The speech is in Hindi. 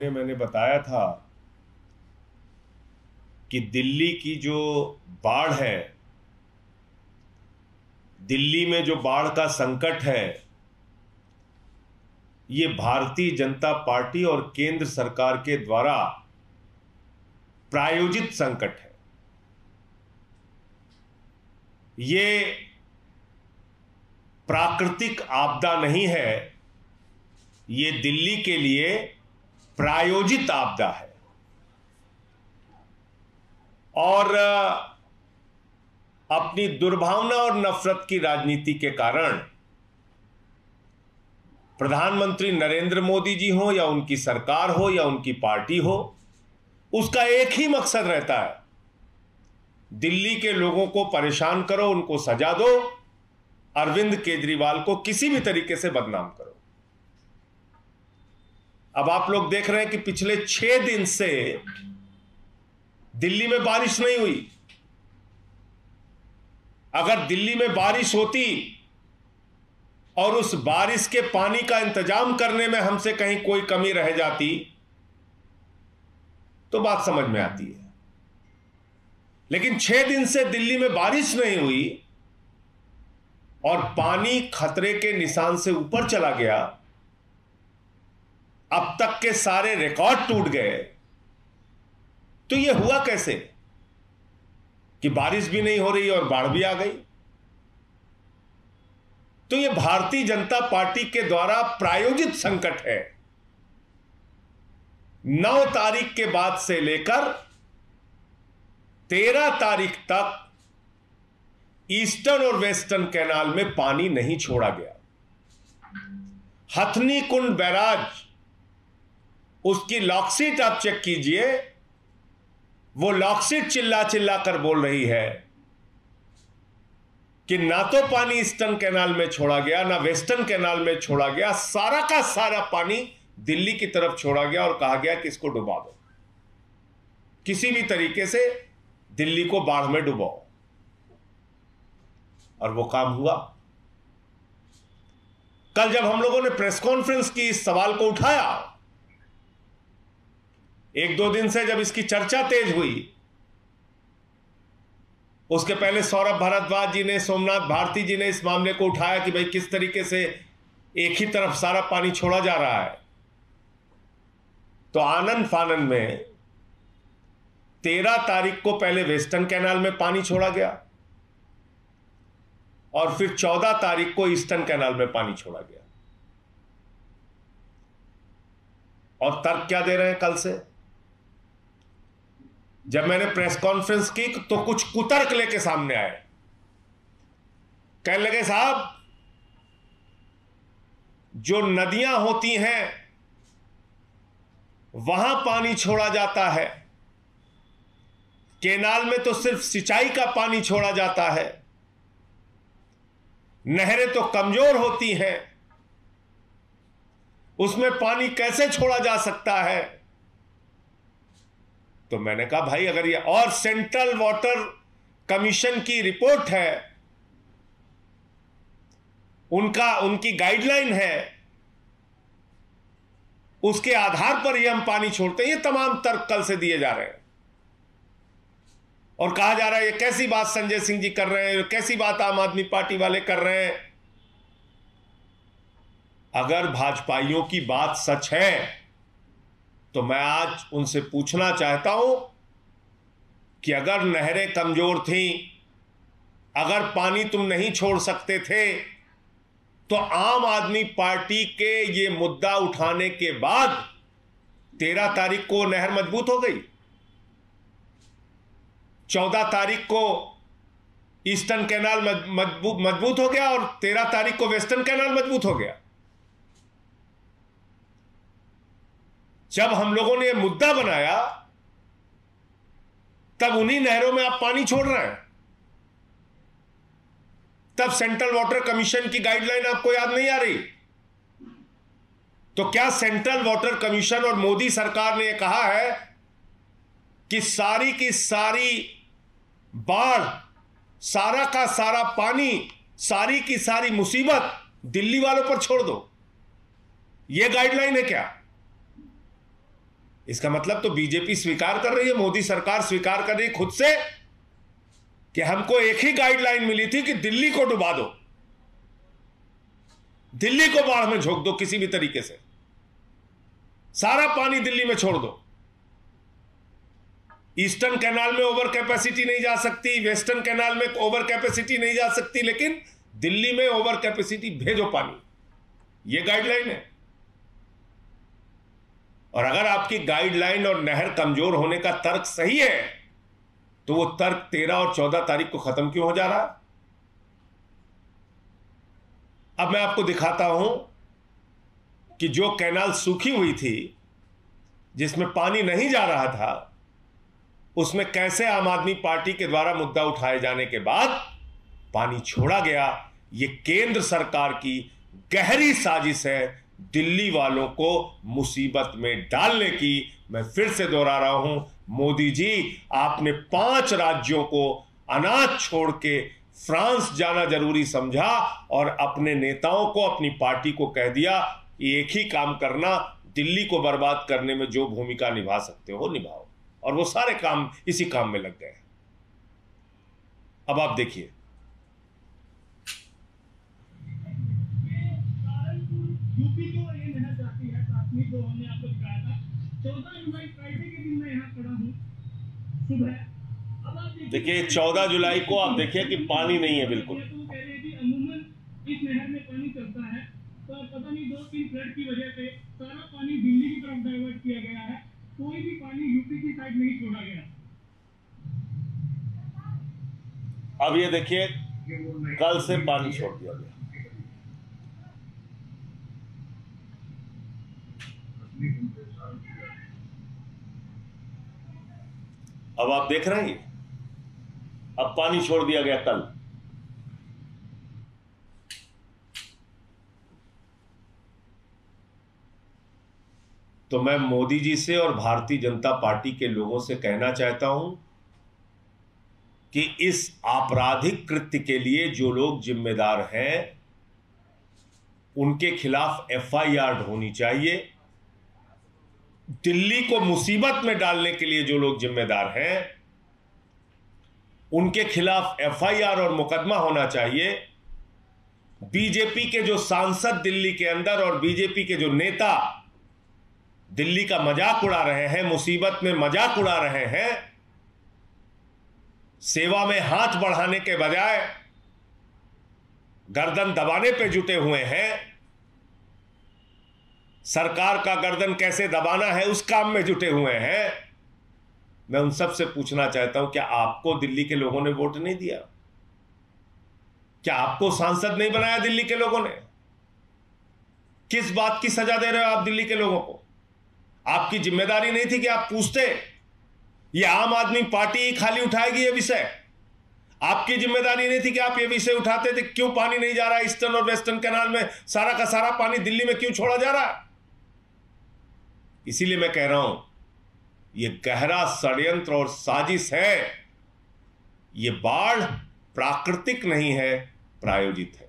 मैंने बताया था कि दिल्ली की जो बाढ़ है, दिल्ली में जो बाढ़ का संकट है, ये भारतीय जनता पार्टी और केंद्र सरकार के द्वारा प्रायोजित संकट है। ये प्राकृतिक आपदा नहीं है, ये दिल्ली के लिए प्रायोजित आपदा है। और अपनी दुर्भावना और नफरत की राजनीति के कारण प्रधानमंत्री नरेंद्र मोदी जी हो या उनकी सरकार हो या उनकी पार्टी हो, उसका एक ही मकसद रहता है, दिल्ली के लोगों को परेशान करो, उनको सजा दो, अरविंद केजरीवाल को किसी भी तरीके से बदनाम करो। अब आप लोग देख रहे हैं कि पिछले 6 दिन से दिल्ली में बारिश नहीं हुई। अगर दिल्ली में बारिश होती और उस बारिश के पानी का इंतजाम करने में हमसे कहीं कोई कमी रह जाती तो बात समझ में आती है। लेकिन 6 दिन से दिल्ली में बारिश नहीं हुई और पानी खतरे के निशान से ऊपर चला गया। अब तक के सारे रिकॉर्ड टूट गए। तो यह हुआ कैसे कि बारिश भी नहीं हो रही और बाढ़ भी आ गई? तो यह भारतीय जनता पार्टी के द्वारा प्रायोजित संकट है। 9 तारीख के बाद से लेकर 13 तारीख तक ईस्टर्न और वेस्टर्न कैनाल में पानी नहीं छोड़ा गया। हथनी कुंड बैराज, उसकी लॉकशीट आप चेक कीजिए, वो लॉकशीट चिल्ला चिल्ला कर बोल रही है कि ना तो पानी ईस्टर्न कैनाल में छोड़ा गया, ना वेस्टर्न कैनाल में छोड़ा गया, सारा का सारा पानी दिल्ली की तरफ छोड़ा गया और कहा गया कि इसको डुबा दो, किसी भी तरीके से दिल्ली को बाढ़ में डुबाओ। और वो काम हुआ। कल जब हम लोगों ने प्रेस कॉन्फ्रेंस की इस सवाल को उठाया, 1-2 दिन से जब इसकी चर्चा तेज हुई, उसके पहले सौरभ भारद्वाज जी ने, सोमनाथ भारती जी ने इस मामले को उठाया कि भाई किस तरीके से एक ही तरफ सारा पानी छोड़ा जा रहा है। तो आनंद फानन में 13 तारीख को पहले वेस्टर्न कैनाल में पानी छोड़ा गया और फिर 14 तारीख को ईस्टर्न कैनाल में पानी छोड़ा गया। और तर्क क्या दे रहे हैं कल से? जब मैंने प्रेस कॉन्फ्रेंस की तो कुछ कुतर्क लेके सामने आए। कहने लगे, साहब जो नदियां होती हैं वहां पानी छोड़ा जाता है, केनाल में तो सिर्फ सिंचाई का पानी छोड़ा जाता है, नहरें तो कमजोर होती हैं, उसमें पानी कैसे छोड़ा जा सकता है? तो मैंने कहा भाई, अगर ये, और सेंट्रल वाटर कमीशन की रिपोर्ट है, उनकी गाइडलाइन है, उसके आधार पर ये हम पानी छोड़ते हैं। ये तमाम तर्क कल से दिए जा रहे हैं और कहा जा रहा है ये कैसी बात संजय सिंह जी कर रहे हैं, कैसी बात आम आदमी पार्टी वाले कर रहे हैं। अगर भाजपाइयों की बात सच है तो मैं आज उनसे पूछना चाहता हूं कि अगर नहरें कमजोर थीं, अगर पानी तुम नहीं छोड़ सकते थे, तो आम आदमी पार्टी के ये मुद्दा उठाने के बाद 13 तारीख को नहर मजबूत हो गई, 14 तारीख को ईस्टर्न कैनाल मजबूत हो गया और 13 तारीख को वेस्टर्न कैनाल मजबूत हो गया। जब हम लोगों ने यह मुद्दा बनाया तब उन्हीं नहरों में आप पानी छोड़ रहे हैं। तब सेंट्रल वाटर कमीशन की गाइडलाइन आपको याद नहीं आ रही? तो क्या सेंट्रल वाटर कमीशन और मोदी सरकार ने यह कहा है कि सारी की सारी बाढ़, सारा का सारा पानी, सारी की सारी मुसीबत दिल्ली वालों पर छोड़ दो? यह गाइडलाइन है क्या? इसका मतलब तो बीजेपी स्वीकार कर रही है, मोदी सरकार स्वीकार कर रही है खुद से कि हमको एक ही गाइडलाइन मिली थी कि दिल्ली को डुबा दो, दिल्ली को बाढ़ में झोंक दो किसी भी तरीके से, सारा पानी दिल्ली में छोड़ दो। ईस्टर्न कैनाल में ओवर कैपेसिटी नहीं जा सकती, वेस्टर्न कैनाल में ओवर कैपेसिटी नहीं जा सकती, लेकिन दिल्ली में ओवर कैपेसिटी भेजो पानी, यह गाइडलाइन है। और अगर आपकी गाइडलाइन और नहर कमजोर होने का तर्क सही है तो वो तर्क 13 और 14 तारीख को खत्म क्यों हो जा रहा है? अब मैं आपको दिखाता हूं कि जो कैनाल सूखी हुई थी, जिसमें पानी नहीं जा रहा था, उसमें कैसे आम आदमी पार्टी के द्वारा मुद्दा उठाए जाने के बाद पानी छोड़ा गया। यह केंद्र सरकार की गहरी साजिश है दिल्ली वालों को मुसीबत में डालने की। मैं फिर से दोहरा रहा हूं, मोदी जी, आपने 5 राज्यों को अनाज छोड़ के फ्रांस जाना जरूरी समझा और अपने नेताओं को, अपनी पार्टी को कह दिया एक ही काम करना, दिल्ली को बर्बाद करने में जो भूमिका निभा सकते हो निभाओ। और वो सारे काम इसी काम में लग गए। अब आप देखिए, यूपी को ये नहर जाती है, प्राथमिक जो हमने आपको दिखाया था 14 जुलाई फ्राइडे के दिन मैं यहाँ खड़ा हूँ सुबह। अब आप देखिए 14 जुलाई को आप देखिए कि पानी नहीं है बिल्कुल। तो कह रहे हैं कि अमूमन इस नहर में पानी चलता है, तो पता नहीं 2-3 फ्लड की वजह से सारा पानी दिल्ली की तरफ डाइवर्ट किया गया है, कोई भी पानी यूपी की साइड नहीं छोड़ा गया। अब ये देखिए कल से पानी छोड़ दिया गया। अब आप देख रहे हैं, अब पानी छोड़ दिया गया कल। तो मैं मोदी जी से और भारतीय जनता पार्टी के लोगों से कहना चाहता हूं कि इस आपराधिक कृत्य के लिए जो लोग जिम्मेदार हैं उनके खिलाफ एफआईआर होनी चाहिए। दिल्ली को मुसीबत में डालने के लिए जो लोग जिम्मेदार हैं उनके खिलाफ एफआईआर और मुकदमा होना चाहिए। बीजेपी के जो सांसद दिल्ली के अंदर और बीजेपी के जो नेता दिल्ली का मजाक उड़ा रहे हैं, मुसीबत में मजाक उड़ा रहे हैं, सेवा में हाथ बढ़ाने के बजाय गर्दन दबाने पे जुटे हुए हैं, सरकार का गर्दन कैसे दबाना है उस काम में जुटे हुए हैं। मैं उन सब से पूछना चाहता हूं, क्या आपको दिल्ली के लोगों ने वोट नहीं दिया? क्या आपको सांसद नहीं बनाया दिल्ली के लोगों ने? किस बात की सजा दे रहे हो आप दिल्ली के लोगों को? आपकी जिम्मेदारी नहीं थी कि आप पूछते? ये आम आदमी पार्टी ही खाली उठाएगी ये विषय? आपकी जिम्मेदारी नहीं थी कि आप ये विषय उठाते थे? क्यों पानी नहीं जा रहा ईस्टर्न और वेस्टर्न कैनाल में? सारा का सारा पानी दिल्ली में क्यों छोड़ा जा रहा है? इसीलिए मैं कह रहा हूं, ये गहरा षड्यंत्र और साजिश है। ये बाढ़ प्राकृतिक नहीं है, प्रायोजित है।